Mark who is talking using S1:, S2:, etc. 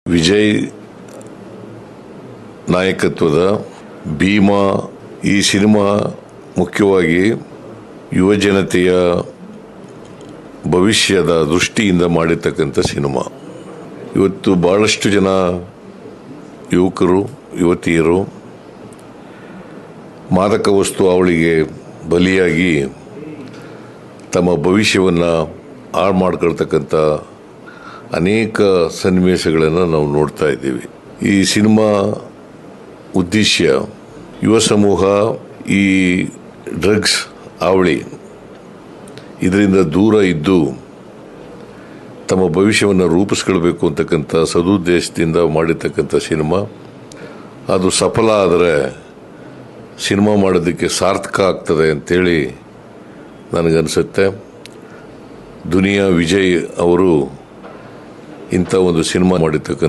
S1: ವಿಜಯ್ ನಾಯಕತ್ವದ ಭೀಮಾ ಈ ಸಿನಿಮಾ ಮುಖ್ಯವಾಗಿ ಯುವಜನತೆಯ ಭವಿಷ್ಯದ ದೃಷ್ಟಿಯಿಂದ ಮಾಡಿರ್ತಕ್ಕಂಥ ಸಿನಿಮಾ. ಇವತ್ತು ಬಹಳಷ್ಟು ಜನ ಯುವಕರು ಯುವತಿಯರು ಮಾದಕ ವಸ್ತು ಅವಳಿಗೆ ಬಲಿಯಾಗಿ ತಮ್ಮ ಭವಿಷ್ಯವನ್ನು ಹಾಳು ಮಾಡ್ಕೊಳ್ತಕ್ಕಂಥ ಅನೇಕ ಸನ್ನಿವೇಶಗಳನ್ನು ನಾವು ನೋಡ್ತಾ ಇದ್ದೀವಿ. ಈ ಸಿನಿಮಾ ಉದ್ದೇಶ ಯುವ ಸಮೂಹ ಈ ಡ್ರಗ್ಸ್ ಅವಳಿ ಇದರಿಂದ ದೂರ ಇದ್ದು ತಮ್ಮ ಭವಿಷ್ಯವನ್ನು ರೂಪಿಸ್ಕೊಳ್ಬೇಕು ಅಂತಕ್ಕಂಥ ಸದುದ್ದೇಶದಿಂದ ಮಾಡಿರ್ತಕ್ಕಂಥ ಸಿನಿಮಾ. ಅದು ಸಫಲ ಆದರೆ ಸಿನಿಮಾ ಮಾಡೋದಕ್ಕೆ ಸಾರ್ಥಕ ಆಗ್ತದೆ ಅಂತೇಳಿ ನನಗನ್ಸುತ್ತೆ. ದುನಿಯಾ ವಿಜಯ್ ಅವರು ಇಂಥ ಒಂದು ಸಿನಿಮಾ ಮಾಡಿರ್ತಕ್ಕಂಥ